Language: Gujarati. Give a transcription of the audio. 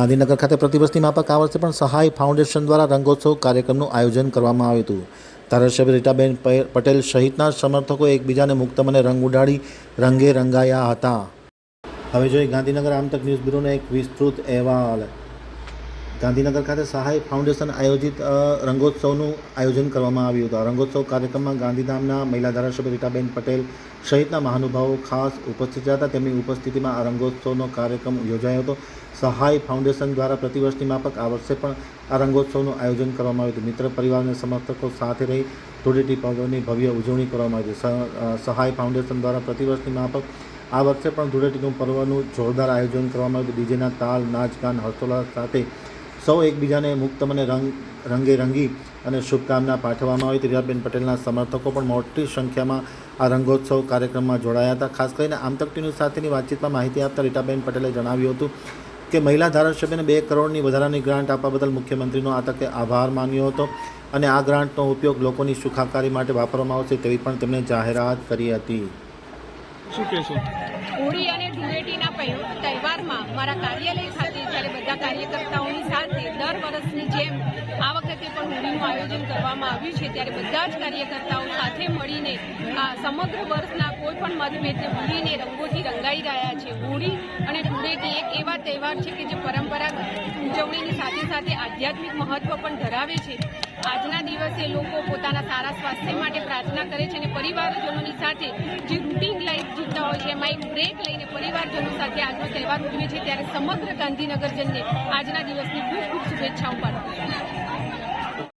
ગાંધીનગર ખાતે પ્રતિવર્ષની માફક આ વર્ષે પણ સહાય ફાઉન્ડેશન દ્વારા રંગોત્સવ કાર્યક્રમનું આયોજન કરવામાં આવ્યું હતું। ધારાસભ્ય રીટાબેન પટેલ સહિતના સમર્થકો એકબીજાને મુક્ત મને રંગ ઉડાડી રંગે રંગાયા હતા। હવે જોઈએ ગાંધીનગર આમતક ન્યૂઝ બ્યુરોનો એક વિસ્તૃત અહેવાલ। ગાંધીનગર ખાતે સહાય ફાઉન્ડેશન આયોજિત રંગોત્સવનું આયોજન કરવામાં આવ્યું હતું। રંગોત્સવ કાર્યક્રમમાં ગાંધીધામના મહિલા ધારાસભ્ય રીટાબેન પટેલ સહિતના મહાનુભાવો ખાસ ઉપસ્થિત હતા। તેમની ઉપસ્થિતિમાં આ રંગોત્સવનો કાર્યક્રમ યોજાયો હતો। સહાય ફાઉન્ડેશન દ્વારા પ્રતિવર્ષની માફક આ વર્ષે પણ આ રંગોત્સવનું આયોજન કરવામાં આવ્યું હતું। મિત્ર પરિવાર અને સમર્થકો સાથે રહી ધૂળેટી પર્વની ભવ્ય ઉજવણી કરવામાં આવી હતી। સહાય ફાઉન્ડેશન દ્વારા પ્રતિવર્ષની માફક આ વર્ષે પણ ધૂળેટીનું પર્વનું જોરદાર આયોજન કરવામાં આવ્યું હતું। ડીજેના તાલ નાચગાન હર્ષોલ્લાસ સાથે સૌ એકબીજાને મુક્ત મને રંગે રંગી અને શુભકામના પાઠવવામાં આવી હતી। રીટાબેન પટેલના સમર્થકો પણ મોટી સંખ્યામાં આ રંગોત્સવ કાર્યક્રમમાં જોડાયા હતા। ખાસ કરીને આમતક ન્યૂઝ સાથેની વાતચીતમાં માહિતી આપતા રીટાબેન પટેલે જણાવ્યું હતું કે મહિલા ધારાસભ્યને 2 કરોડની વધારાની ગ્રાન્ટ આપવા બદલ મુખ્યમંત્રીનો આ તકે આભાર માન્યો હતો અને આ ગ્રાન્ટનો ઉપયોગ લોકોની સુખાકારી માટે વાપરવામાં આવશે તેવી પણ તેમણે જાહેરાત કરી હતી। શું કહેશો? હોળી અને ધૂળેટીના તહેવારમાં મારા કાર્યાલય ખાતે જ્યારે બધા કાર્યકર્તાઓની સાથે દર વર્ષની જેમ આ વખતે પણ હોળીનું આયોજન કરવામાં આવ્યું છે, ત્યારે બધા જ કાર્યકર્તાઓ સાથે મળીને આ સમગ્ર વર્ષના કોઈ પણ મતભેદને ભૂલીને રંગોથી રંગાઈ રહ્યા છે। હોળી અને ધૂળેટી એક એવા તહેવાર છે કે જે પરંપરાગત ઉજવણીની સાથે સાથે આધ્યાત્મિક મહત્વ પણ ધરાવે છે। આજના દિવસે લોકો પોતાના સારા સ્વાસ્થ્ય માટે પ્રાર્થના કરે છે અને પરિવારજનોની સાથે જે રૂટીન લાઈફ જીવતા હોય છે એમાં એક બ્રેક લઈને પરિવારજનો સાથે આજનો તહેવાર ઉજવે છે, ત્યારે સમગ્ર ગાંધીનગરજનને આજના દિવસની ખૂબ ખૂબ શુભેચ્છાઓ પાઠવું છું।